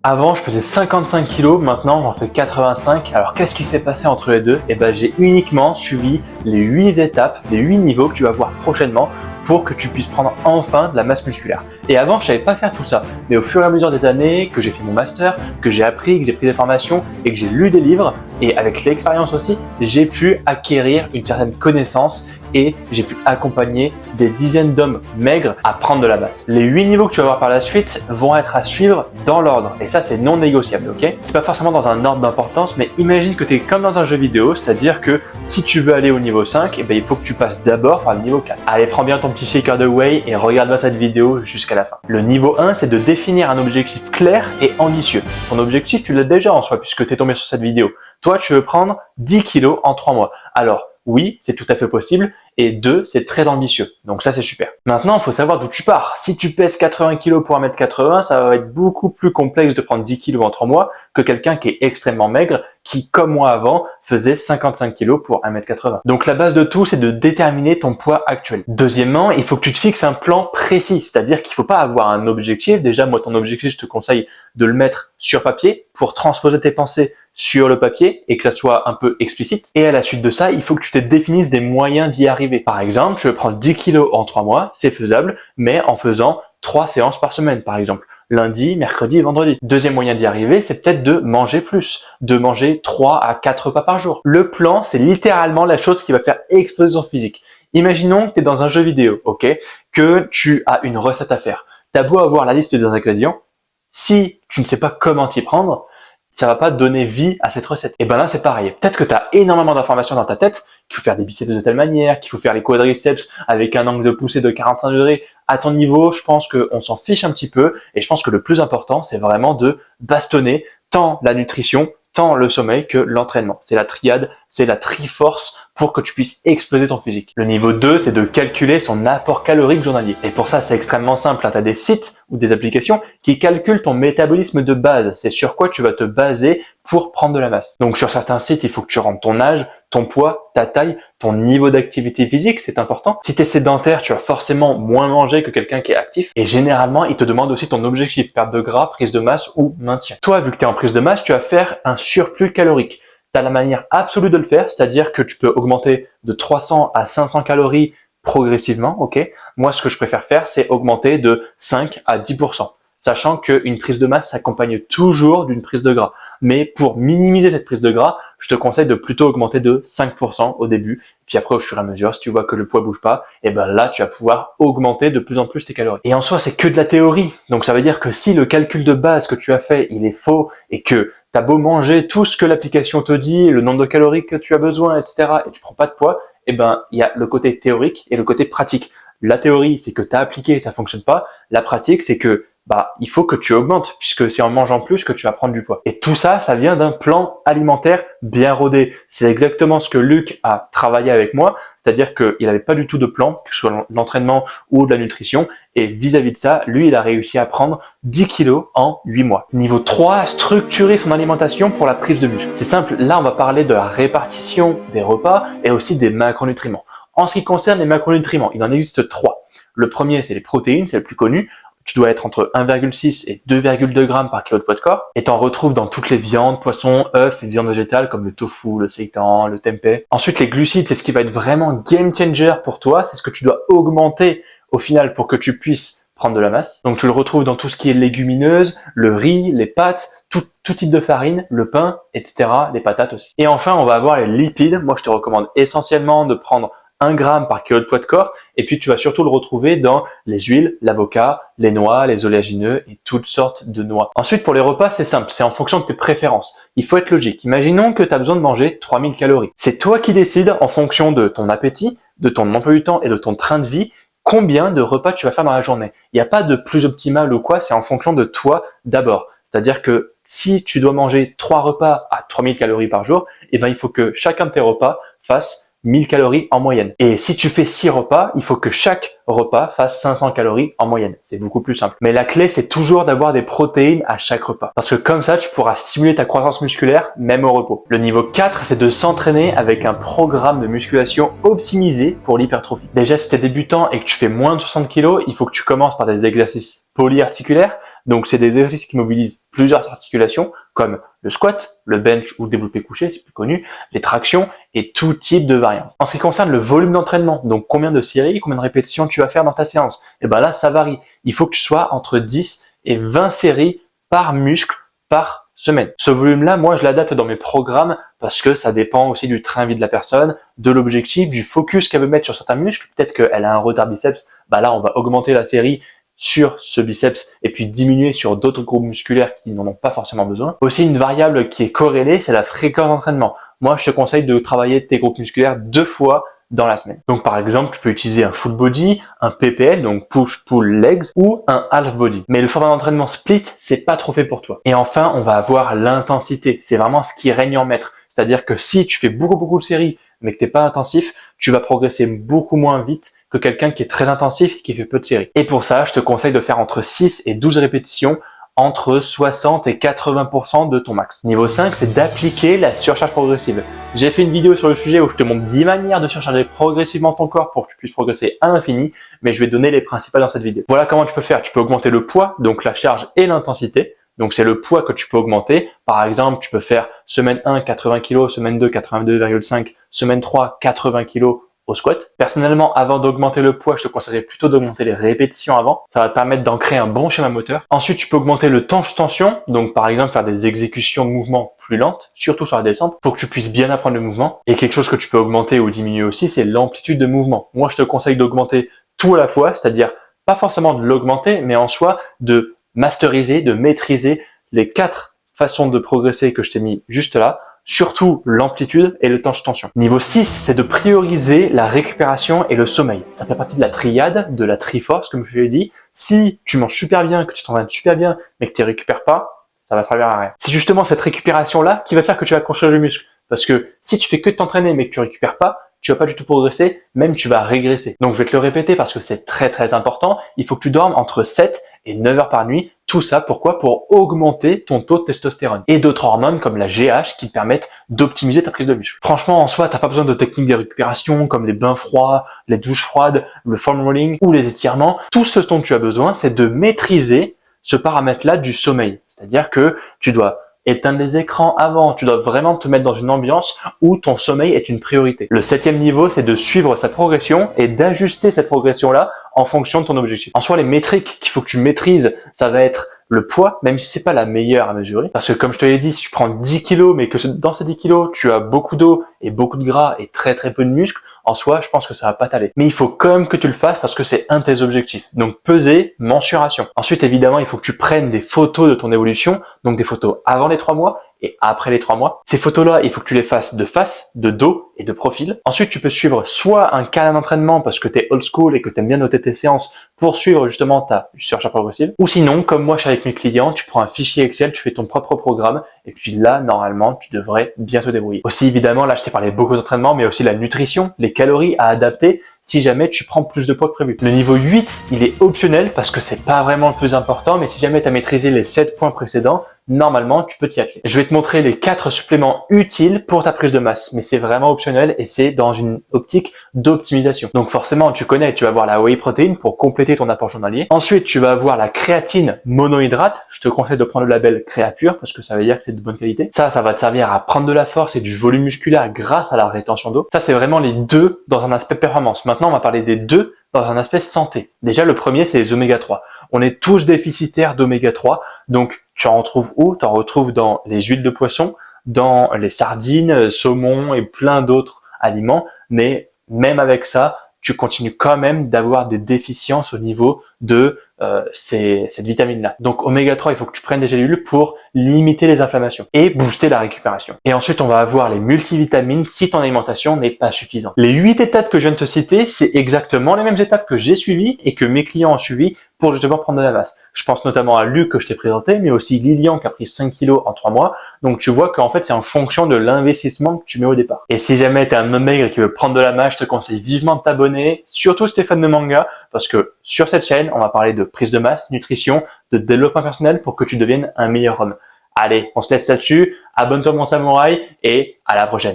Avant, je faisais 55 kg, maintenant j'en fais 85. Alors qu'est-ce qui s'est passé entre les deux? Eh ben, j'ai uniquement suivi les 8 étapes, les 8 niveaux que tu vas voir prochainement pour que tu puisses prendre enfin de la masse musculaire. Et avant, je savais pas faire tout ça. Mais au fur et à mesure des années que j'ai fait mon master, que j'ai appris, que j'ai pris des formations et que j'ai lu des livres, et avec l'expérience aussi, j'ai pu acquérir une certaine connaissance et j'ai pu accompagner des dizaines d'hommes maigres à prendre de la masse. Les 8 niveaux que tu vas voir par la suite vont être à suivre dans l'ordre et ça c'est non négociable, ok? C'est pas forcément dans un ordre d'importance, mais imagine que tu es comme dans un jeu vidéo, c'est-à-dire que si tu veux aller au niveau 5, eh ben, il faut que tu passes d'abord par le niveau 4. Allez, prends bien ton petit shaker de whey et regarde-moi cette vidéo jusqu'à la fin. Le niveau 1, c'est de définir un objectif clair et ambitieux. Ton objectif, tu l'as déjà en soi puisque tu es tombé sur cette vidéo. Toi, tu veux prendre 10 kilos en 3 mois. Alors, oui, c'est tout à fait possible. Et 2, c'est très ambitieux. Donc ça, c'est super. Maintenant, il faut savoir d'où tu pars. Si tu pèses 80 kg pour 1m80, ça va être beaucoup plus complexe de prendre 10 kg en 3 mois que quelqu'un qui est extrêmement maigre, qui, comme moi avant, faisait 55 kg pour 1m80. Donc la base de tout, c'est de déterminer ton poids actuel. Deuxièmement, il faut que tu te fixes un plan précis. C'est-à-dire qu'il ne faut pas avoir un objectif. Déjà, moi, ton objectif, je te conseille de le mettre sur papier pour transposer tes pensées sur le papier et que ça soit un peu explicite. Et à la suite de ça, il faut que tu te définisses des moyens d'y arriver. Par exemple, je veux prendre 10 kilos en 3 mois, c'est faisable, mais en faisant 3 séances par semaine, par exemple. Lundi, mercredi et vendredi. Deuxième moyen d'y arriver, c'est peut-être de manger plus, de manger 3 à 4 repas par jour. Le plan, c'est littéralement la chose qui va faire exploser ton physique. Imaginons que tu es dans un jeu vidéo, ok, que tu as une recette à faire. T'as beau avoir la liste des ingrédients, si tu ne sais pas comment t'y prendre, ça va pas donner vie à cette recette. Et ben là, c'est pareil. Peut-être que tu as énormément d'informations dans ta tête, qu'il faut faire des biceps de telle manière, qu'il faut faire les quadriceps avec un angle de poussée de 45 degrés. À ton niveau, je pense qu'on s'en fiche un petit peu et je pense que le plus important, c'est vraiment de bastonner tant la nutrition, tant le sommeil que l'entraînement. C'est la triade, c'est la triforce pour que tu puisses exploser ton physique. Le niveau 2, c'est de calculer son apport calorique journalier. Et pour ça, c'est extrêmement simple. Tu as des sites ou des applications qui calculent ton métabolisme de base. C'est sur quoi tu vas te baser pour prendre de la masse. Donc sur certains sites, il faut que tu rentres ton âge, ton poids, ta taille, ton niveau d'activité physique, c'est important. Si tu es sédentaire, tu vas forcément moins manger que quelqu'un qui est actif. Et généralement, il te demande aussi ton objectif, perte de gras, prise de masse ou maintien. Toi, vu que tu es en prise de masse, tu vas faire un surplus calorique. Tu as la manière absolue de le faire, c'est-à-dire que tu peux augmenter de 300 à 500 calories progressivement, ok? Moi, ce que je préfère faire, c'est augmenter de 5 à 10%. Sachant qu'une prise de masse s'accompagne toujours d'une prise de gras. Mais pour minimiser cette prise de gras, je te conseille de plutôt augmenter de 5% au début. Puis après, au fur et à mesure, si tu vois que le poids bouge pas, et ben là, tu vas pouvoir augmenter de plus en plus tes calories. Et en soi, c'est que de la théorie. Donc ça veut dire que si le calcul de base que tu as fait, il est faux et que t'as beau manger tout ce que l'application te dit, le nombre de calories que tu as besoin, etc., et tu prends pas de poids, et ben il y a le côté théorique et le côté pratique. La théorie, c'est que tu as appliqué et ça fonctionne pas. La pratique, c'est que il faut que tu augmentes puisque c'est en mangeant plus que tu vas prendre du poids. Et tout ça, ça vient d'un plan alimentaire bien rodé. C'est exactement ce que Luc a travaillé avec moi, c'est-à-dire qu'il n'avait pas du tout de plan, que ce soit l'entraînement ou de la nutrition. Et vis-à-vis de ça, lui, il a réussi à prendre 10 kilos en 8 mois. Niveau 3, structurer son alimentation pour la prise de muscle. C'est simple, là, on va parler de la répartition des repas et aussi des macronutriments. En ce qui concerne les macronutriments, il en existe 3. Le premier, c'est les protéines, c'est le plus connu. Tu dois être entre 1,6 et 2,2 grammes par kilo de poids de corps. Et t'en retrouves dans toutes les viandes, poissons, œufs et viandes végétales comme le tofu, le seitan, le tempeh. Ensuite, les glucides, c'est ce qui va être vraiment game changer pour toi. C'est ce que tu dois augmenter au final pour que tu puisses prendre de la masse. Donc tu le retrouves dans tout ce qui est légumineuse, le riz, les pâtes, tout type de farine, le pain, etc. Les patates aussi. Et enfin, on va avoir les lipides. Moi, je te recommande essentiellement de prendre 1 gramme par kilo de poids de corps, et puis tu vas surtout le retrouver dans les huiles, l'avocat, les noix, les oléagineux et toutes sortes de noix. Ensuite, pour les repas, c'est simple, c'est en fonction de tes préférences. Il faut être logique. Imaginons que tu as besoin de manger 3000 calories. C'est toi qui décides en fonction de ton appétit, de ton emploi du temps et de ton train de vie, combien de repas tu vas faire dans la journée. Il n'y a pas de plus optimal ou quoi, c'est en fonction de toi d'abord. C'est-à-dire que si tu dois manger 3 repas à 3000 calories par jour, eh ben, il faut que chacun de tes repas fasse 1000 calories en moyenne. Et si tu fais 6 repas, il faut que chaque repas fasse 500 calories en moyenne. C'est beaucoup plus simple. Mais la clé, c'est toujours d'avoir des protéines à chaque repas. Parce que comme ça, tu pourras stimuler ta croissance musculaire même au repos. Le niveau 4, c'est de s'entraîner avec un programme de musculation optimisé pour l'hypertrophie. Déjà, si tu es débutant et que tu fais moins de 60 kg, il faut que tu commences par des exercices polyarticulaires, Donc c'est des exercices qui mobilisent plusieurs articulations comme le squat, le bench ou le développé couché, c'est plus connu, les tractions et tout type de variance. En ce qui concerne le volume d'entraînement, donc combien de séries, combien de répétitions tu vas faire dans ta séance, et ben là ça varie. Il faut que tu sois entre 10 et 20 séries par muscle par semaine. Ce volume-là, moi je l'adapte dans mes programmes parce que ça dépend aussi du train de vie de la personne, de l'objectif, du focus qu'elle veut mettre sur certains muscles. Peut-être qu'elle a un retard biceps, bah là on va augmenter la série sur ce biceps et puis diminuer sur d'autres groupes musculaires qui n'en ont pas forcément besoin. Aussi une variable qui est corrélée, c'est la fréquence d'entraînement. Moi je te conseille de travailler tes groupes musculaires 2 fois dans la semaine. Donc par exemple, tu peux utiliser un full body, un PPL, donc push pull legs, ou un half body. Mais le format d'entraînement split, c'est pas trop fait pour toi. Et enfin, on va avoir l'intensité. C'est vraiment ce qui règne en maître. C'est-à-dire que si tu fais beaucoup de séries, mais que t'es pas intensif, tu vas progresser beaucoup moins vite que quelqu'un qui est très intensif et qui fait peu de séries. Et pour ça, je te conseille de faire entre 6 et 12 répétitions entre 60 et 80% de ton max. Niveau 5, c'est d'appliquer la surcharge progressive. J'ai fait une vidéo sur le sujet où je te montre 10 manières de surcharger progressivement ton corps pour que tu puisses progresser à l'infini, mais je vais donner les principales dans cette vidéo. Voilà comment tu peux faire. Tu peux augmenter le poids, donc la charge et l'intensité. Donc c'est le poids que tu peux augmenter. Par exemple, tu peux faire semaine 1 80 kg, semaine 2 82,5, semaine 3 80 kg au squat. Personnellement, avant d'augmenter le poids, je te conseillerais plutôt d'augmenter les répétitions avant. Ça va te permettre d'ancrer un bon schéma moteur. Ensuite, tu peux augmenter le temps de tension. Donc par exemple, faire des exécutions de mouvements plus lentes, surtout sur la descente, pour que tu puisses bien apprendre le mouvement. Et quelque chose que tu peux augmenter ou diminuer aussi, c'est l'amplitude de mouvement. Moi, je te conseille d'augmenter tout à la fois, c'est-à-dire pas forcément de l'augmenter, mais en soi de masteriser, de maîtriser les 4 façons de progresser que je t'ai mis juste là, surtout l'amplitude et le temps de tension. Niveau 6, c'est de prioriser la récupération et le sommeil. Ça fait partie de la triade, de la triforce, comme je l'ai dit. Si tu manges super bien, que tu t'entraînes super bien, mais que tu ne récupères pas, ça va servir à rien. C'est justement cette récupération-là qui va faire que tu vas construire le muscle. Parce que si tu fais que t'entraîner mais que tu récupères pas, tu vas pas du tout progresser, même tu vas régresser. Donc je vais te le répéter parce que c'est très important. Il faut que tu dormes entre 7 et 9 heures par nuit. Tout ça, pourquoi? Pour augmenter ton taux de testostérone et d'autres hormones comme la GH qui te permettent d'optimiser ta prise de muscle. Franchement, en soi, t'as pas besoin de techniques de récupération comme les bains froids, les douches froides, le foam rolling ou les étirements. Tout ce dont tu as besoin, c'est de maîtriser ce paramètre-là du sommeil. C'est-à-dire que tu dois éteindre les écrans avant, tu dois vraiment te mettre dans une ambiance où ton sommeil est une priorité. Le 7e niveau, c'est de suivre sa progression et d'ajuster cette progression-là en fonction de ton objectif. En soi, les métriques qu'il faut que tu maîtrises, ça va être le poids, même si c'est pas la meilleure à mesurer. Parce que comme je te l'ai dit, si tu prends 10 kilos, mais que dans ces 10 kilos, tu as beaucoup d'eau et beaucoup de gras et très peu de muscles, en soi, je pense que ça va pas t'aller. Mais il faut quand même que tu le fasses parce que c'est un de tes objectifs. Donc peser, mensuration. Ensuite, évidemment, il faut que tu prennes des photos de ton évolution, donc des photos avant les 3 mois et après les 3 mois. Ces photos-là, il faut que tu les fasses de face, de dos et de profil. Ensuite, tu peux suivre soit un canal d'entraînement parce que tu es old school et que tu aimes bien noter tes séances pour suivre justement ta surcharge progressive. Ou sinon, comme moi je suis avec mes clients, tu prends un fichier Excel, tu fais ton propre programme et puis là, normalement, tu devrais bien te débrouiller. Aussi, évidemment, là, je t'ai parlé beaucoup d'entraînement, mais aussi la nutrition, les calories à adapter si jamais tu prends plus de poids que prévu. Le niveau 8, il est optionnel parce que c'est pas vraiment le plus important, mais si jamais tu as maîtrisé les 7 points précédents, normalement, tu peux t'y atteler. Je vais te montrer les 4 suppléments utiles pour ta prise de masse, mais c'est vraiment optionnel et c'est dans une optique d'optimisation. Donc forcément, tu connais, tu vas avoir la whey protein pour compléter ton apport journalier. Ensuite, tu vas avoir la créatine monohydrate. Je te conseille de prendre le label Créapure parce que ça veut dire que c'est de bonne qualité. Ça va te servir à prendre de la force et du volume musculaire grâce à la rétention d'eau. Ça, c'est vraiment les 2 dans un aspect performance. Maintenant, on va parler des 2 dans un aspect santé. Déjà, le premier, c'est les oméga 3. On est tous déficitaires d'oméga 3. Donc, tu en retrouves où? Tu en retrouves dans les huiles de poisson, dans les sardines, saumon et plein d'autres aliments. Mais même avec ça, tu continues quand même d'avoir des déficiences au niveau de cette vitamine-là. Donc oméga 3, il faut que tu prennes des gélules pour limiter les inflammations et booster la récupération. Et ensuite, on va avoir les multivitamines si ton alimentation n'est pas suffisante. Les 8 étapes que je viens de te citer, c'est exactement les mêmes étapes que j'ai suivies et que mes clients ont suivies pour justement prendre de la masse. Je pense notamment à Luc que je t'ai présenté, mais aussi Lilian qui a pris 5 kilos en 3 mois. Donc tu vois qu'en fait, c'est en fonction de l'investissement que tu mets au départ. Et si jamais tu es un homme maigre et qui veut prendre de la masse, je te conseille vivement de t'abonner, surtout si t'es fan de manga, parce que sur cette chaîne, on va parler de prise de masse, nutrition, de développement personnel pour que tu deviennes un meilleur homme. Allez, on se laisse là-dessus. Abonne-toi mon samouraï et à la prochaine.